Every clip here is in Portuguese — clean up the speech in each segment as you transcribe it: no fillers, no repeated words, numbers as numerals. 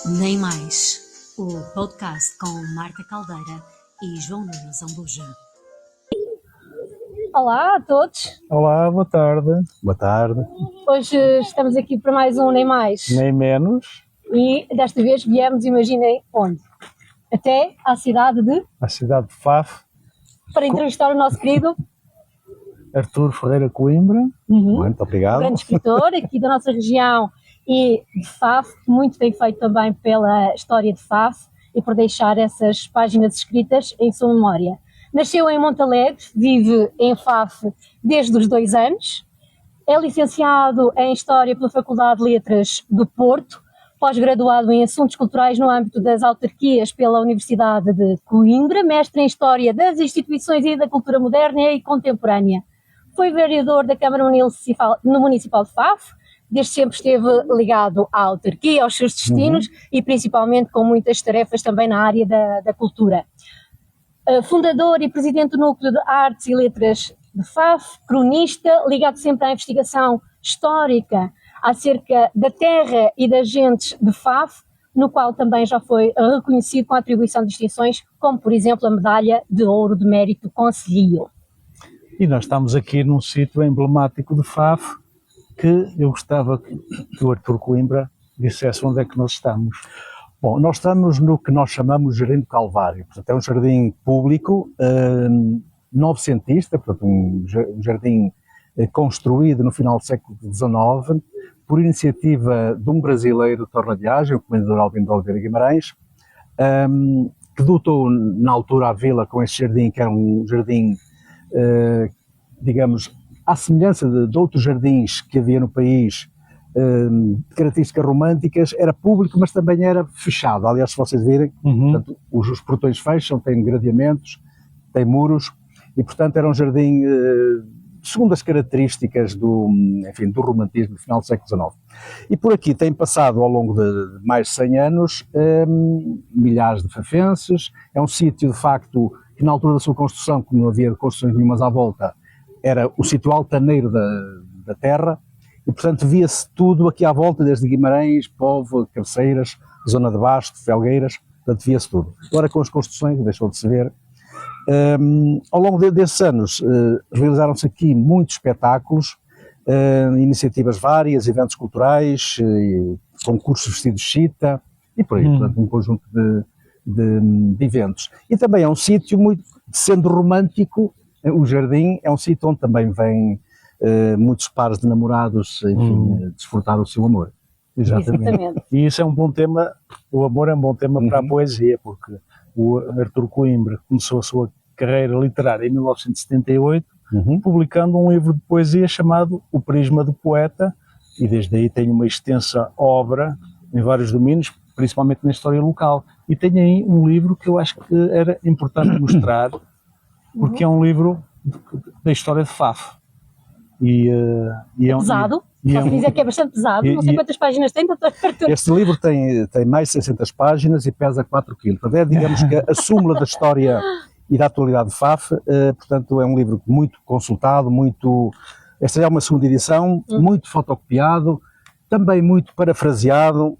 Nem Mais, o podcast com Marta Caldeira e João Nuno Zambuja. Olá a todos. Olá, boa tarde. Boa tarde. Hoje estamos aqui para mais um Nem Mais. Nem menos. E desta vez viemos, imaginem onde? Até à cidade de... A cidade de Faf, Para entrevistar o nosso querido Artur Ferreira Coimbra. Muito obrigado. grande escritor aqui da nossa região e de Faf, que muito tem feito também pela história de Faf e por deixar essas páginas escritas em sua memória. Nasceu em Montalegre, vive em Faf desde os 2 anos, é licenciado em História pela Faculdade de Letras do Porto, pós-graduado em Assuntos Culturais no âmbito das autarquias pela Universidade de Coimbra, mestre em História das Instituições e da Cultura Moderna e Contemporânea. Foi vereador da Câmara Municipal de Faf, desde sempre esteve ligado à autarquia, aos seus destinos e principalmente com muitas tarefas também na área da cultura. Fundador e presidente do Núcleo de Artes e Letras de Faf, cronista, ligado sempre à investigação histórica acerca da terra e das gentes de Faf, no qual também já foi reconhecido com a atribuição de distinções, como por exemplo a Medalha de Ouro de Mérito Conselhio. E nós estamos aqui num sítio emblemático de Faf, que eu gostava que o Artur Coimbra dissesse onde é que nós estamos. Bom, nós estamos no que nós chamamos de Jardim do Calvário. Portanto, é um jardim público, novecentista, portanto, um jardim construído no final do século XIX, por iniciativa de um brasileiro de tornadiagem, o comendador Albino de Oliveira Guimarães, que dotou na altura a vila com este jardim, que era um jardim, digamos, à semelhança de outros jardins que havia no país, de características românticas, era público, mas também era fechado. Aliás, se vocês virem, portanto, os portões fecham, tem gradeamentos, tem muros, e portanto era um jardim segundo as características do romantismo do final do século XIX. E por aqui tem passado, ao longo de mais de 100 anos, milhares de fafenses. É um sítio, de facto, que na altura da sua construção, como não havia construções nenhumas à volta, era o sítio altaneiro da terra, e portanto via-se tudo aqui à volta, desde Guimarães, Póvoa, Cabeceiras, Zona de Basto, Felgueiras, portanto via-se tudo. Agora com as construções deixou de se ver. Ao longo desses anos realizaram-se aqui muitos espetáculos, iniciativas várias, eventos culturais, concursos vestidos de chita e por aí, portanto um conjunto de eventos. E também é um sítio muito, sendo romântico, o jardim é um sítio onde também vêm muitos pares de namorados, enfim, desfrutar o seu amor. Exatamente. E isso é um bom tema, o amor é um bom tema para a poesia, porque o Artur Coimbra começou a sua carreira literária em 1978, publicando um livro de poesia chamado O Prisma do Poeta, e desde aí tem uma extensa obra em vários domínios, principalmente na história local. E tem aí um livro que eu acho que era importante mostrar, porque é um livro da história de Faf. E é Pesado, posso dizer que é bastante pesado, não sei quantas páginas tem, doutor Artur. Este livro tem mais de 600 páginas e pesa 4 kg. Portanto, é, digamos que a súmula da história e da atualidade de Faf, portanto é um livro muito consultado, esta é uma segunda edição, muito fotocopiado, também muito parafraseado,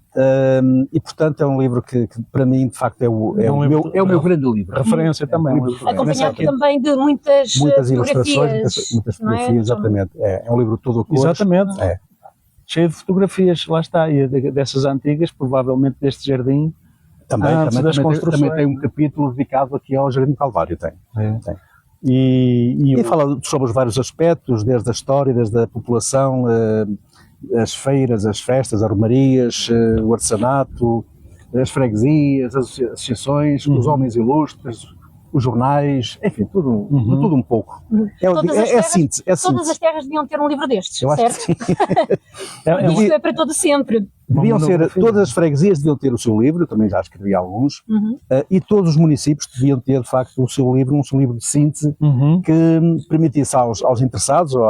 e portanto é um livro que para mim de facto é o meu grande livro. Referência também. Acompanhado também de muitas ilustrações, muitas fotografias, exatamente. É um livro todo a cores. Exatamente. Cheio de fotografias, lá está, e dessas antigas, provavelmente deste jardim. Também tem um capítulo dedicado aqui ao Jardim do Calvário, tem. E fala sobre os vários aspectos, desde a história, desde a população, as feiras, as festas, as romarias, o artesanato, as freguesias, as associações, os homens ilustres, os jornais, enfim, tudo um pouco. É síntese. Todas as terras deviam ter um livro destes, eu certo? Acho que sim. Isto é para todo sempre. Todas as freguesias deviam ter o seu livro, eu também já escrevi alguns, e todos os municípios deviam ter, de facto, o seu livro, um seu livro de síntese, que permitisse aos interessados, ou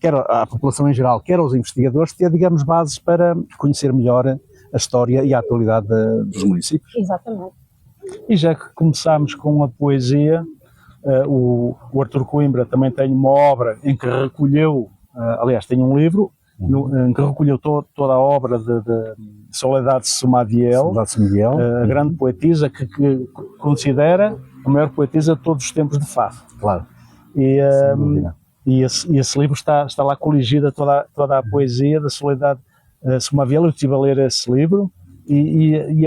quer à população em geral, quer aos investigadores, ter, digamos, bases para conhecer melhor a história e a atualidade dos municípios. Exatamente. E já que começámos com a poesia, o Artur Coimbra também tem uma obra em que recolheu, aliás, tem um livro em que recolheu toda a obra de Soledad Somadiel, a grande poetisa que considera a maior poetisa de todos os tempos de Faf. Claro. E esse livro está lá coligida toda a poesia da Soledad Somadiel. Eu estive a ler esse livro e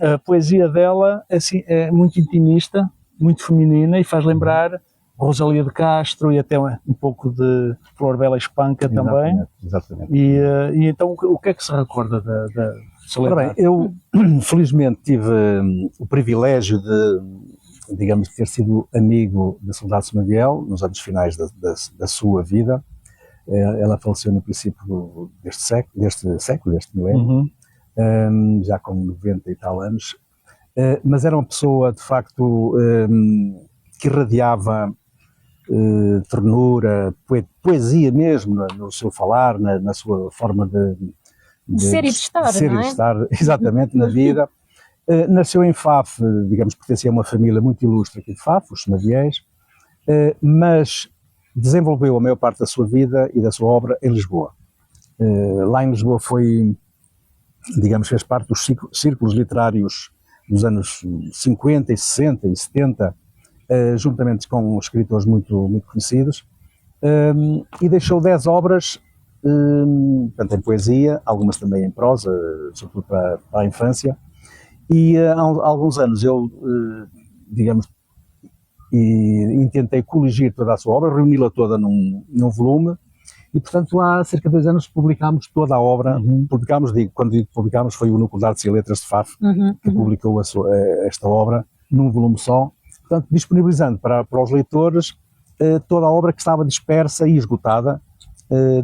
a poesia dela assim, é muito intimista, muito feminina e faz lembrar Rosalia de Castro e até um pouco de Flor Bela Espanca também. Exatamente. E então o que é que se recorda da Soledad? Ora bem, eu felizmente tive o privilégio de, digamos, ter sido amigo da Soledad Somadiel nos anos finais da sua vida. Ela faleceu no princípio deste milénio, já com 90 e tal anos, mas era uma pessoa de facto que irradiava ternura, poesia mesmo no seu falar, na sua forma de ser e de estar, não é? estar exatamente na vida. Nasceu em Faf, digamos, pertencia a uma família muito ilustre aqui de Faf, os Somadiéis, mas desenvolveu a maior parte da sua vida e da sua obra em Lisboa. Lá em Lisboa foi, digamos, fez parte dos círculos literários dos anos 50 e 60 e 70, juntamente com escritores muito, muito conhecidos, e deixou 10 obras, tanto em poesia, algumas também em prosa, sobretudo para a infância, e há alguns anos eu, digamos, tentei coligir toda a sua obra, reuni-la toda num volume, e portanto há cerca de 2 anos publicámos toda a obra. Quando digo publicámos, foi o Núcleo de Artes e Letras de Faf que publicou esta obra num volume só, portanto disponibilizando para os leitores toda a obra que estava dispersa e esgotada,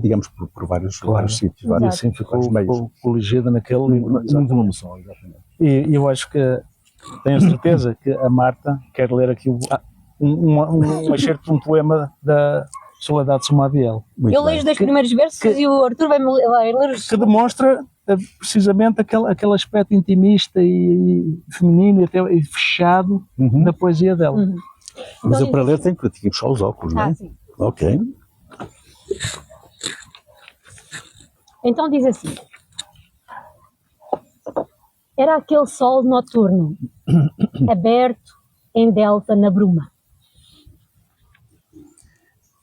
digamos, por vários sítios. E assim ficou coligida naquele livro. Num volume só, exatamente. E eu acho que tenho certeza que a Marta quer ler aqui um excerto de um poema da Soledad Somadiel. Eu leio os 2 primeiros versos e o Arthur vai ler os... Que demonstra precisamente aquele aspecto intimista e feminino e fechado da poesia dela. Mas Então, eu para ler tenho que puxar os óculos, não é? sim. Ok. Então diz assim: era aquele sol noturno, aberto em delta na bruma,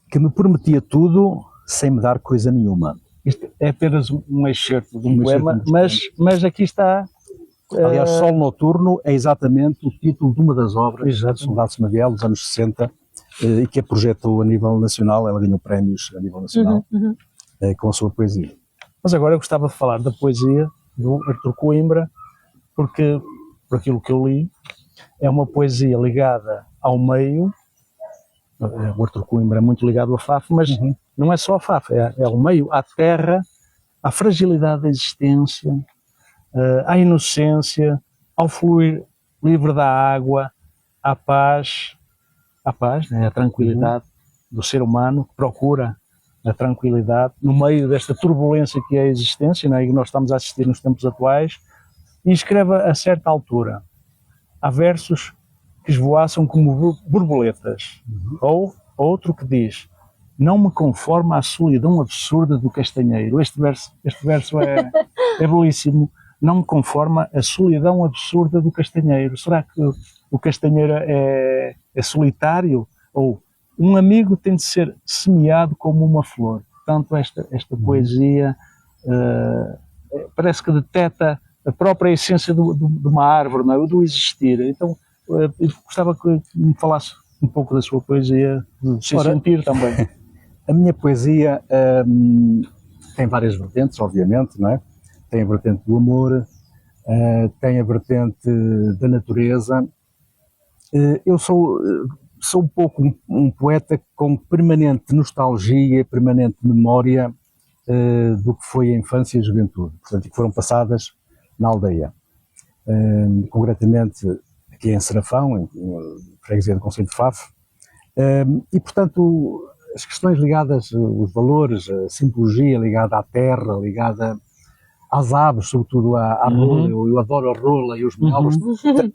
Que me prometia tudo sem me dar coisa nenhuma. Isto é apenas um excerto de um poema, mas aqui está. Aliás, Sol Noturno é exatamente o título de uma das obras de Soledad Somadiel dos anos 60 e que a projetou a nível nacional. Ela ganhou prémios a nível nacional com a sua poesia. Mas agora eu gostava de falar da poesia do Artur Coimbra, porque, por aquilo que eu li, é uma poesia ligada ao meio. O Artur Coimbra é muito ligado à Faf, mas não é só a Faf, é ao meio, à terra, à fragilidade da existência, à inocência, ao fluir livre da água, à paz, né, à tranquilidade do ser humano que procura a tranquilidade no meio desta turbulência que é a existência, né, e que nós estamos a assistir nos tempos atuais. E escreve a certa altura: há versos que esvoaçam como borboletas. Ou outro que diz: não me conforma a solidão absurda do castanheiro. Este verso é belíssimo. Não me conforma a solidão absurda do castanheiro. Será que o castanheiro é solitário? Ou um amigo tem de ser semeado como uma flor? Portanto, esta poesia parece que detecta a própria essência de uma árvore, não é? Do existir. Então, eu gostava que me falasse um pouco da sua poesia, do seu sentir também. A minha poesia tem várias vertentes, obviamente, não é? Tem a vertente do amor, tem a vertente da natureza. Eu sou um pouco um poeta com permanente nostalgia, permanente memória do que foi a infância e a juventude, portanto, que foram passadas na aldeia. Concretamente aqui em Serafão, em freguesia do concelho de Faf, e portanto as questões ligadas, os valores, a simbologia ligada à terra, ligada às aves, sobretudo à rola. Eu adoro a rola e os melros,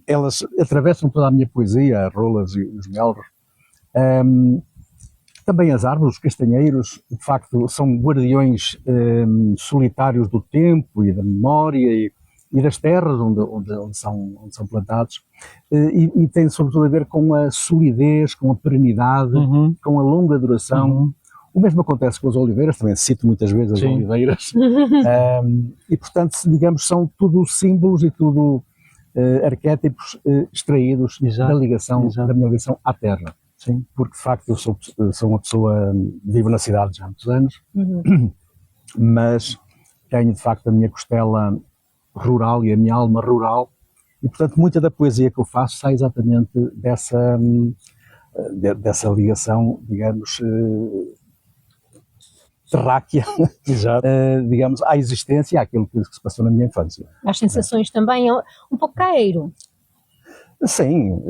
elas atravessam toda a minha poesia, as rolas e os melros. também as árvores, os castanheiros, de facto, são guardiões solitários do tempo e da memória e das terras onde são plantados, e tem sobretudo a ver com a solidez, com a perenidade, com a longa duração. O mesmo acontece com as oliveiras, também cito muitas vezes as oliveiras, e portanto, digamos, são tudo símbolos e tudo arquétipos extraídos da ligação, da minha ligação à terra. Sim, porque de facto eu sou uma pessoa, vivo na cidade já há muitos anos, mas tenho de facto a minha costela rural e a minha alma rural, e portanto muita da poesia que eu faço sai exatamente dessa ligação, digamos, terráquea, digamos, à existência, àquilo que se passou na minha infância. As sensações também, um pouco caeiro. Sim,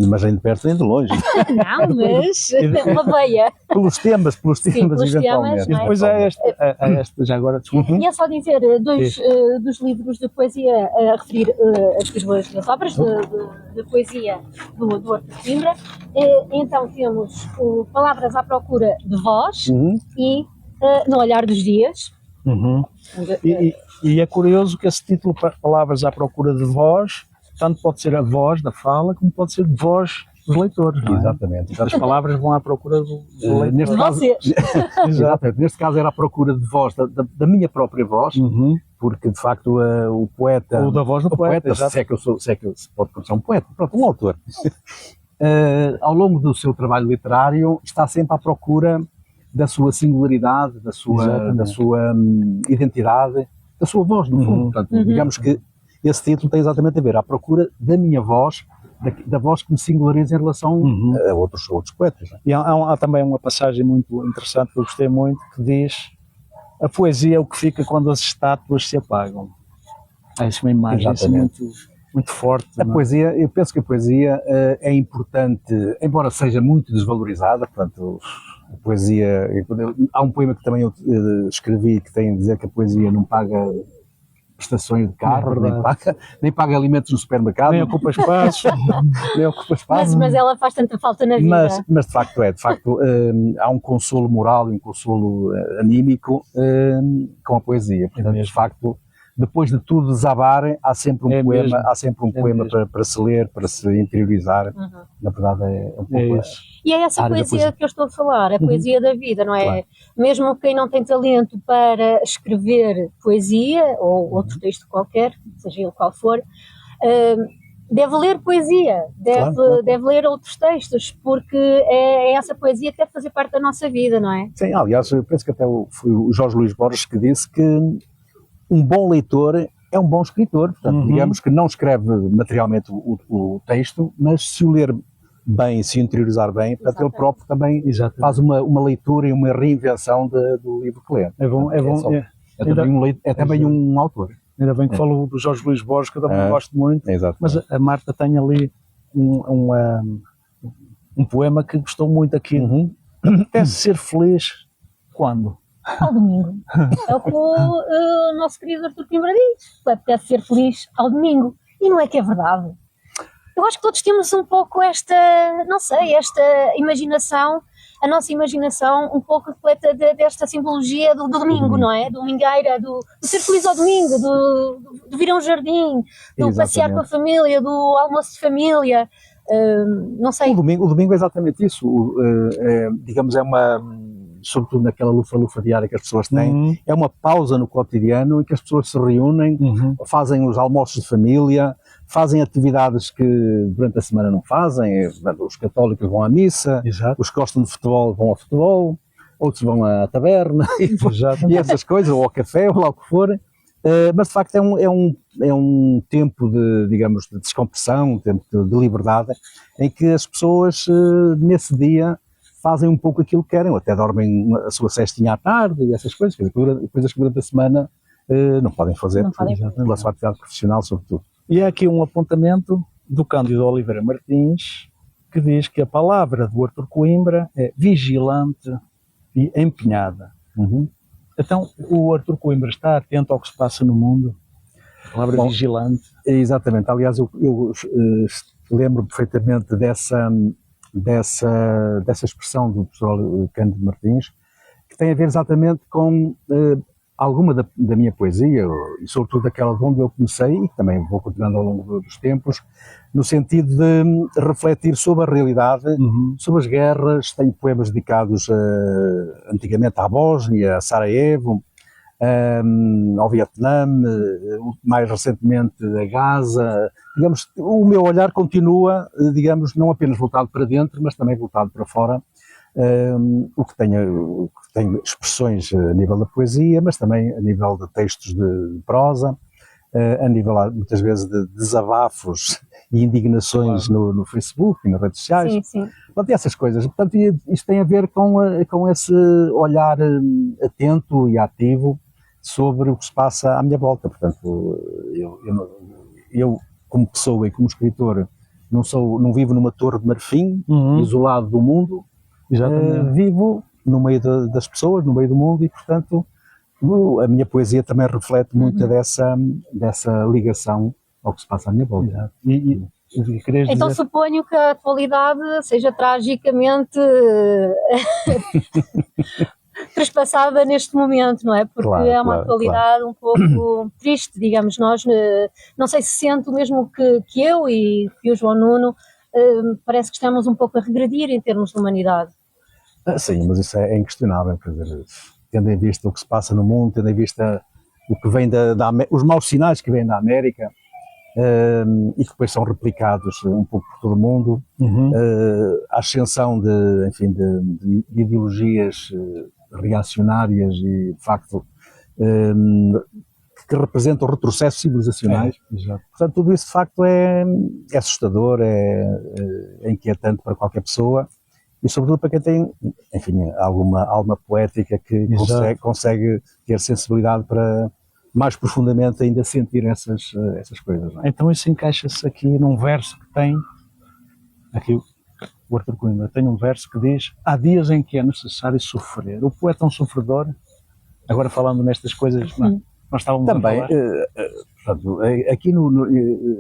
mas nem de perto nem de longe. Não, mas uma veia. Pelos temas, eventualmente. E depois há esta, já agora, desculpa. E é só dizer dos livros de poesia a referir as obras de poesia do Artur Coimbra. Então temos o Palavras à Procura de Voz e No Olhar dos Dias. E é curioso que esse título, Palavras à Procura de Voz, tanto pode ser a voz da fala, como pode ser voz dos leitores. Não é? Exatamente. Então, as palavras vão à procura do leitor. Neste caso, exatamente. Neste caso era a procura de voz, da minha própria voz, porque de facto o poeta... Ou da voz do poeta, se é que se pode ser um poeta, pronto, um autor. Ao longo do seu trabalho literário está sempre à procura da sua singularidade, da sua identidade, da sua voz, no fundo. Portanto, digamos que esse título tem exatamente a ver à procura da minha voz, da voz que me singulariza em relação a outros poetas. E há também uma passagem muito interessante que eu gostei muito, que diz: a poesia é o que fica quando as estátuas se apagam. Isso é uma imagem assim, muito forte. Poesia, eu penso que a poesia é importante, embora seja muito desvalorizada. Portanto, a poesia, há um poema que também eu escrevi que tem a dizer que a poesia não paga prestações de carro, nem paga alimentos no supermercado, nem ocupa espaço, mas ela faz tanta falta na vida. Mas de facto há um consolo moral e um consolo anímico com a poesia. Portanto, de facto, depois de tudo desabar, há sempre um poema para se ler, para se interiorizar. Na verdade é um pouco isso. E é essa poesia que eu estou a falar, a poesia da vida, não é? Claro. Mesmo quem não tem talento para escrever poesia, ou outro texto qualquer, seja ele qual for, deve ler poesia, deve ler outros textos, porque é essa poesia que deve fazer parte da nossa vida, não é? Sim, aliás, eu penso que até foi o Jorge Luís Borges que disse que um bom leitor é um bom escritor. Portanto, digamos que não escreve materialmente o texto, mas se o ler bem, se interiorizar bem, portanto, ele próprio também faz uma leitura e uma reinvenção do livro que lê. É também um autor. Ainda bem que falou do Jorge Luís Borges, que eu também gosto muito, mas a Marta tem ali um poema que gostou muito aqui. Apetece ser feliz quando? Ao domingo. É o que o nosso querido Artur Coimbra diz. Apetece ser feliz ao domingo. E não é que é verdade. Eu acho que todos temos um pouco esta imaginação, a nossa imaginação um pouco repleta desta simbologia do domingo, não é? Domingueira, do ser feliz ao domingo, do vir a um jardim, do passear com a família, do almoço de família, não sei. O domingo é exatamente isso. Digamos, sobretudo naquela lufa-lufa diária que as pessoas têm, é uma pausa no cotidiano em que as pessoas se reúnem, fazem os almoços de família, fazem atividades que durante a semana não fazem. Os católicos vão à missa, os que gostam de futebol vão ao futebol, outros vão à taberna e essas coisas, ou ao café, ou lá o que for. Mas de facto é um tempo digamos, de descompressão, um tempo de liberdade, em que as pessoas nesse dia fazem um pouco aquilo que querem, ou até dormem a sua cestinha à tarde e essas coisas, coisas que durante a semana não podem fazer, pela sua atividade profissional, sobretudo. E há aqui um apontamento do Cândido Oliveira Martins, que diz que a palavra do Artur Coimbra é vigilante e empenhada. Então, o Artur Coimbra está atento ao que se passa no mundo? A palavra vigilante. Exatamente. Aliás, eu lembro perfeitamente dessa expressão do professor Cândido Martins, que tem a ver exatamente com alguma da minha poesia, e sobretudo aquela de onde eu comecei, e também vou continuando ao longo dos tempos, no sentido de refletir sobre a realidade, sobre as guerras. Tenho poemas dedicados antigamente à Bósnia, a Sarajevo, ao Vietnã, mais recentemente a Gaza. Digamos, o meu olhar continua, digamos, não apenas voltado para dentro, mas também voltado para fora, o que tem expressões a nível da poesia, mas também a nível de textos de prosa, a nível muitas vezes de desabafos e indignações no Facebook e nas redes sociais. Sim, sim. Portanto, essas coisas. Portanto, isto tem a ver com esse olhar atento e ativo sobre o que se passa à minha volta. Portanto, eu como pessoa e como escritor, não vivo numa torre de marfim, isolado do mundo. Vivo no meio das pessoas, no meio do mundo, e portanto a minha poesia também reflete muito dessa ligação ao que se passa à minha volta. Então suponho que a atualidade seja tragicamente trespassada neste momento, não é? Porque é uma atualidade um pouco triste, digamos. Nós, não sei se sente o mesmo que eu e que o João Nuno, parece que estamos um pouco a regredir em termos de humanidade. Sim, mas isso é inquestionável, quer dizer, tendo em vista o que se passa no mundo, tendo em vista o que vem os maus sinais que vêm da América, e que depois são replicados um pouco por todo o mundo, a ascensão de ideologias reacionárias e, de facto, que representam retrocessos civilizacionais. Portanto, tudo isso, de facto, é assustador, é inquietante para qualquer pessoa. E sobretudo para quem tem, enfim, alguma alma poética que consegue ter sensibilidade para mais profundamente ainda sentir essas coisas. Não é? Então isso encaixa-se aqui num verso que tem, aqui o Arthur Coimbra tem um verso que diz: há dias em que é necessário sofrer. O poeta é um sofredor. Agora falando nestas coisas, nós estávamos também, a falar. Portanto, aqui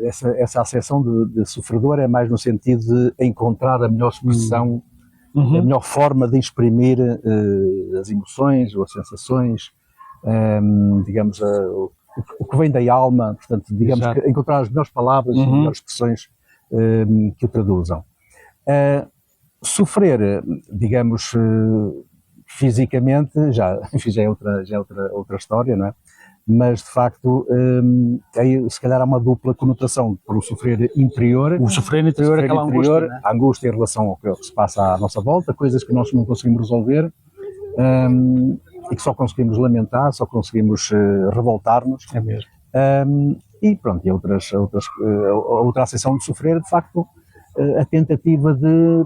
essa acessão de sofredor é mais no sentido de encontrar a melhor expressão, a melhor forma de exprimir as emoções ou as sensações, digamos, o que vem da alma, portanto, digamos, encontrar as melhores palavras e as melhores expressões que o traduzam. Sofrer, digamos, fisicamente, já é outra história, não é? Mas, de facto, aí, se calhar há uma dupla conotação pelo sofrer interior. O sofrer interior é aquela angústia, né? A angústia em relação ao que se passa à nossa volta, coisas que nós não conseguimos resolver, e que só conseguimos lamentar, só conseguimos revoltar-nos. É mesmo. E pronto, e outra acessão de sofrer, de facto, a tentativa de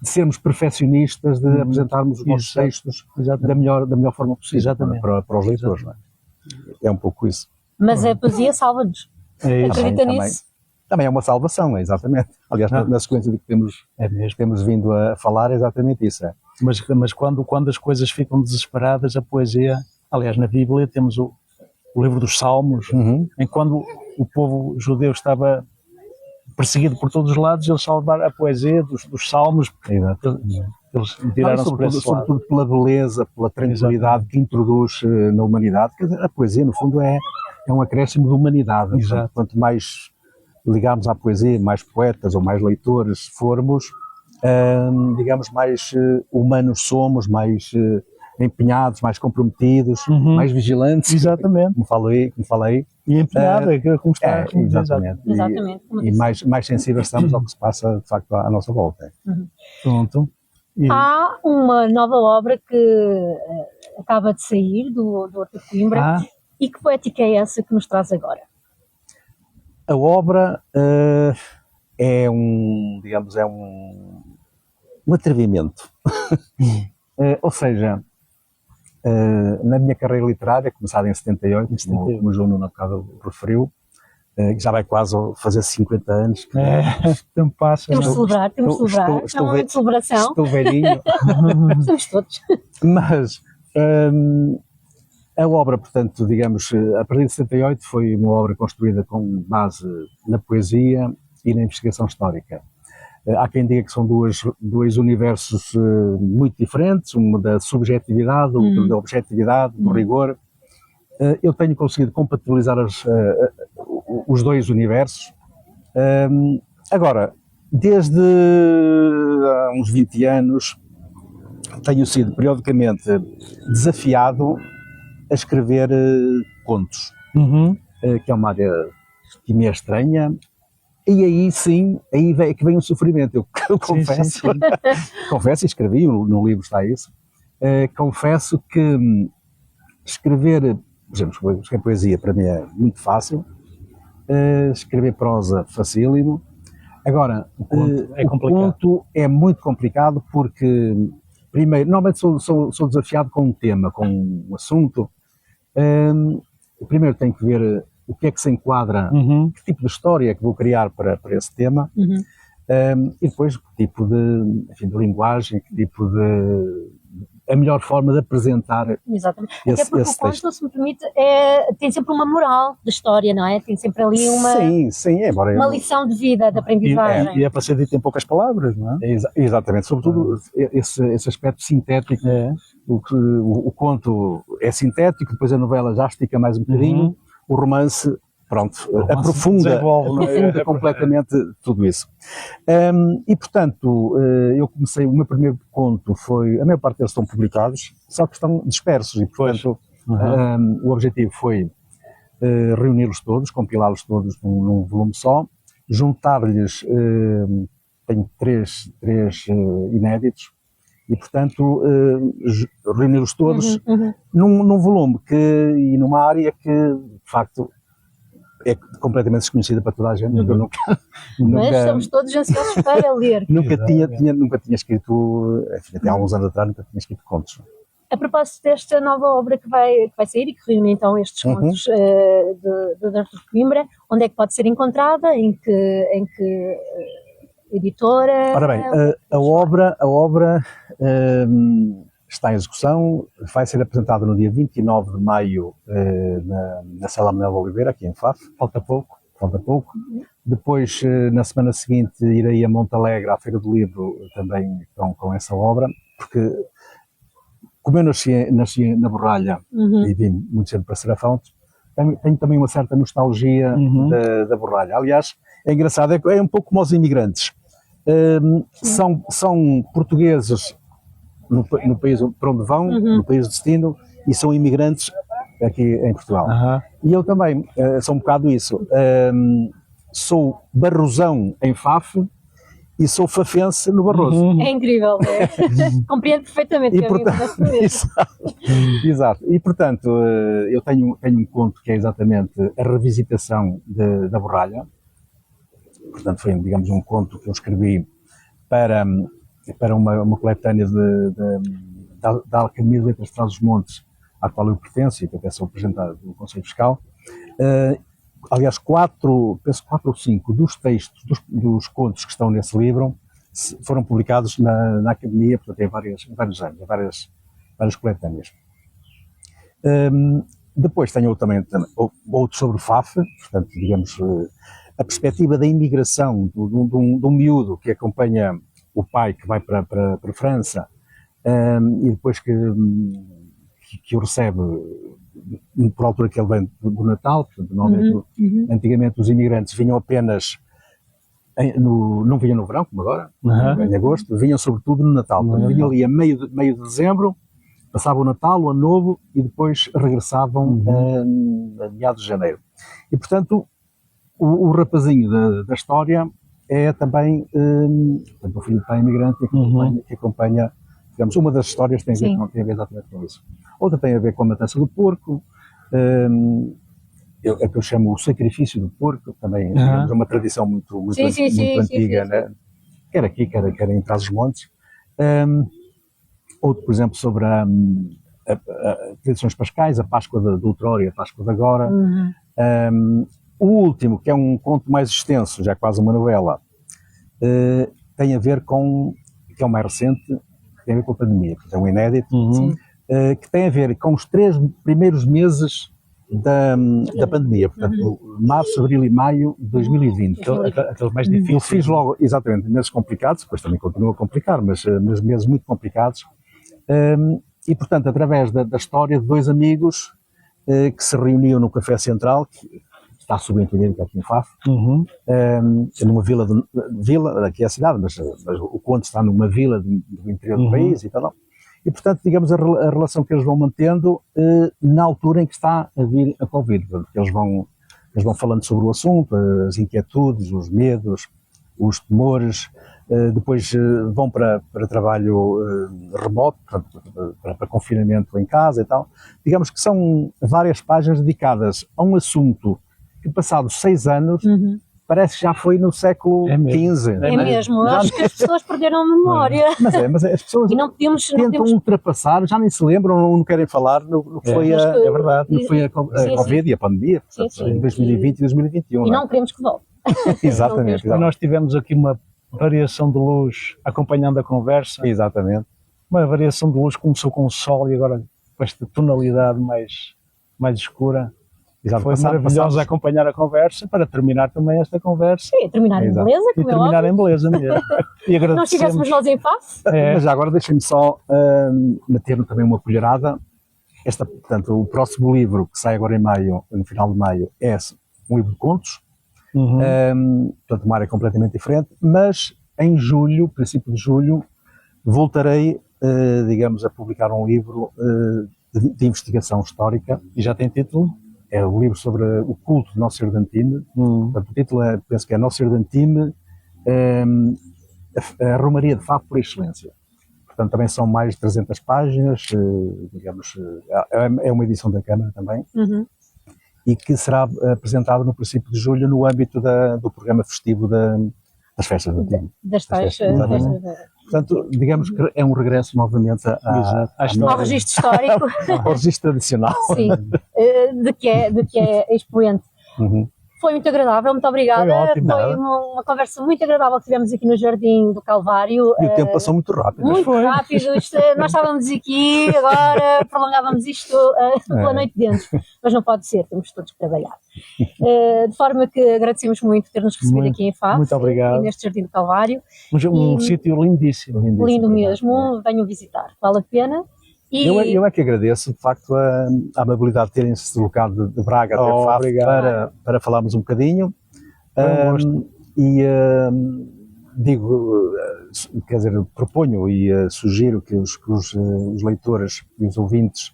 sermos perfeccionistas, de apresentarmos os nossos textos da melhor forma possível para os leitores. Não é? É um pouco isso. Mas a poesia salva-nos. Acredita nisso? Também é uma salvação, exatamente. Aliás, na sequência do que temos vindo a falar, é exatamente isso. É. Mas quando as coisas ficam desesperadas, a poesia, aliás, na Bíblia temos o livro dos Salmos, em quando o povo judeu estava perseguido por todos os lados, eles salvaram a poesia dos Salmos. Eles tiraram-se para esse lado. Sobretudo pela beleza, pela tranquilidade que introduz na humanidade. A poesia, no fundo, é um acréscimo de humanidade. Portanto, quanto mais ligarmos à poesia, mais poetas ou mais leitores formos, digamos, mais humanos somos, mais empenhados, mais comprometidos, mais vigilantes. Exatamente. Como falei. E empenhado, como está. Exatamente. E mais sensíveis estamos ao que se passa, de facto, à nossa volta. Pronto. Há uma nova obra que acaba de sair, do Arthur Coimbra. E que poética é essa que nos traz agora? A obra é um atrevimento. Ou seja, na minha carreira literária, começada em 78, como o João Nuno há bocado referiu, já vai quase fazer 50 anos. Tempo passa. Temos de celebrar. É um momento de celebração. Estou velhinho. Estamos todos. Mas a obra, portanto, digamos, a partir de 78 foi uma obra construída com base na poesia e na investigação histórica. Há quem diga que são dois universos muito diferentes, uma da subjetividade, outro da objetividade, do rigor. Eu tenho conseguido compatibilizar os dois universos. Agora, desde há uns 20 anos, tenho sido periodicamente desafiado a escrever contos, que é uma área que me é estranha. E aí sim, aí é que vem o sofrimento. Eu confesso, sim. Confesso, e escrevi, no livro está isso, confesso que escrever, por exemplo, escrever poesia para mim é muito fácil, escrever prosa facílimo. Agora, o conto é muito complicado porque, primeiro, normalmente sou desafiado com um tema, com um assunto. Primeiro tenho que ver o que é que se enquadra, que tipo de história é que vou criar para esse tema, e depois que tipo de linguagem, que tipo a melhor forma de apresentar. Exatamente. Esse, até porque esse o conto, texto. se me permite, tem sempre uma moral de história, não é? Tem sempre ali sim, embora uma lição de vida, de aprendizagem. E é para ser dito em poucas palavras, não é? Exatamente, sobretudo esse aspecto sintético. O conto é sintético, depois a novela já estica mais um bocadinho, o romance, pronto, aprofunda completamente tudo isso. E, portanto, eu comecei, o meu primeiro conto foi, a maior parte deles estão publicados, só que estão dispersos, e, portanto, o objetivo foi reuni-los todos, compilá-los todos num volume só, juntar-lhes, tenho três inéditos, e, portanto, reuni-los todos num volume e numa área que, de facto, é completamente desconhecida para toda a gente. Eu Mas estamos todos ansiosos para ler. nunca tinha escrito, enfim, até há uns anos atrás, nunca tinha escrito contos. A propósito desta nova obra que vai sair e que reúne então estes contos de Artur Coimbra, onde é que pode ser encontrada? Em que editora? Ora bem, a obra está em execução, vai ser apresentada no dia 29 de maio na Sala Manuel Oliveira, aqui em Faf, falta pouco. Depois, na semana seguinte, irei a Montalegre, à Feira do Livro, também com essa obra, porque como eu nasci na Borralha e vim muito cedo para Serafões, tenho também uma certa nostalgia da Borralha. Aliás, é engraçado, é um pouco como os imigrantes. São portugueses no país para onde vão, no país de destino, e são imigrantes aqui em Portugal. E eu também sou um bocado isso. Sou barrosão em Faf e sou fafense no Barroso. É incrível, compreendo perfeitamente. E, portanto, exato. E, portanto, eu tenho um conto que é exatamente a revisitação da Borralha. Portanto, foi, digamos, um conto que eu escrevi para uma coletânea da Academia de Letras de Trás-os-Montes, à qual eu pertenço e que até sou representado do Conselho Fiscal. Aliás, penso 4 ou 5 dos textos, dos contos que estão nesse livro, foram publicados na Academia, portanto, em vários anos, várias coletâneas. Depois tenho também outro sobre o FAF, portanto, digamos, a perspectiva da imigração de um miúdo que acompanha o pai que vai para a França e depois que o recebe por altura que ele vem do Natal, portanto, normalmente, antigamente os imigrantes vinham apenas, não vinham no verão, como agora, em agosto, vinham sobretudo no Natal. Vinham ali a meio de dezembro, passavam o Natal, o Ano Novo e depois regressavam a meados de janeiro. E, portanto, o rapazinho da história é também o filho de pai imigrante que acompanha, digamos, uma das histórias tem a ver exatamente com isso. Outra tem a ver com a matança do porco, é que eu chamo o sacrifício do porco, também é uma tradição muito antiga, né? Quer aqui, quer em Trás-os-Montes. Outro, por exemplo, sobre as tradições pascais, a Páscoa do outrora e a Páscoa de agora. O último, que é um conto mais extenso, já quase uma novela, tem a ver que é o mais recente, que tem a ver com a pandemia, que é um inédito, que tem a ver com os 3 primeiros meses da pandemia, portanto, março, abril e maio de 2020. Aqueles mais Eu difíceis. fiz logo, exatamente, meses complicados, depois também continua a complicar, mas meses muito complicados. E, portanto, através da história de dois amigos que se reuniam no Café Central, que está subentendido que é aqui em Faf, numa vila, aqui é a cidade, mas o conto está numa vila do interior do país e tal. E, portanto, digamos, a relação que eles vão mantendo na altura em que está a vir a Covid. Portanto, eles vão falando sobre o assunto, as inquietudes, os medos, os temores, depois vão para trabalho remoto, portanto, para confinamento em casa e tal. Digamos que são várias páginas dedicadas a um assunto que, passados 6 anos, parece que já foi no século XV. É mesmo, acho que as pessoas perderam a memória. Mas as pessoas E não podemos ultrapassar, já nem se lembram, não querem falar no que foi é verdade. no que foi a Covid e a pandemia, portanto, em 2020 e 2021. E não queremos que volte. Exatamente. Nós tivemos aqui uma variação de luz acompanhando a conversa. Exatamente. Uma variação de luz começou com o sol e agora com esta tonalidade mais escura. Exato. Foi maravilhoso acompanhar a conversa para terminar também esta conversa. Sim, terminar em beleza, E como é terminar óbvio. em beleza mesmo. E Não estivéssemos nós em face. Mas já agora deixem-me só meter também uma colherada. Portanto, o próximo livro que sai agora em maio, no final de maio, é um livro de contos. Portanto, uma área completamente diferente. Mas em julho, princípio de julho, voltarei, digamos, a publicar um livro de investigação histórica. E já tem título? É o livro sobre o culto de Nosso Senhor de Antime. Portanto, o título penso que é Nosso Senhor de Antime, a Romaria de Faf por excelência. Portanto, também são mais de 300 páginas, digamos, é uma edição da Câmara também, e que será apresentado no princípio de julho no âmbito do programa festivo das festas de Antime. Das tais Portanto, digamos que é um regresso novamente ao registro histórico. ao registro tradicional. Sim, de que é expoente. Foi muito agradável, muito obrigada. Foi ótimo, Foi uma conversa muito agradável que tivemos aqui no Jardim do Calvário. E o tempo passou muito rápido. Muito rápido. Nós estávamos aqui, agora prolongávamos isto pela noite dentro. Mas não pode ser, temos todos que trabalhar. De forma que agradecemos muito ter-nos recebido aqui em Faf. Muito obrigado. E neste Jardim do Calvário. Um sítio lindíssimo. Lindo mesmo, venham visitar, vale a pena. E... Eu é que agradeço, de facto, a amabilidade de terem-se deslocado de Braga até Faf para falarmos um bocadinho. Digo, quer dizer, proponho e sugiro que os leitores e os ouvintes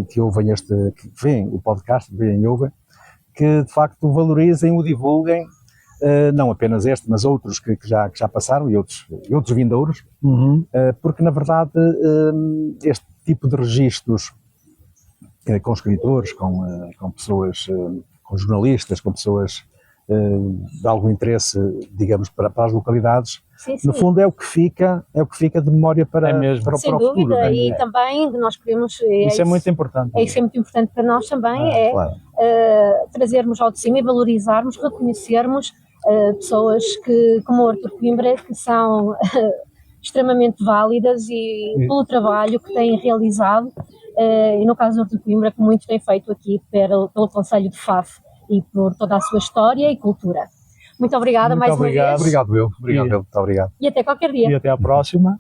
que ouvem que veem o podcast, veem e ouvem, que de facto valorizem, o divulguem, não apenas este, mas outros que já passaram e outros vindouros, porque na verdade este tipo de registros com escritores, com pessoas, com jornalistas, com pessoas de algum interesse, digamos, para as localidades, no fundo é o que fica de memória para o futuro. Sem dúvida, e também nós queremos... Isso é muito importante. Isso é muito importante para nós também, trazermos ao de cima e valorizarmos, reconhecermos pessoas como o Artur Coimbra, que são extremamente válidas e pelo trabalho que têm realizado, e no caso do Artur Coimbra, que muito tem feito aqui pelo Concelho de Faf e por toda a sua história e cultura. Muito obrigada mais uma vez. Obrigado, muito obrigado. E até qualquer dia. E até à próxima.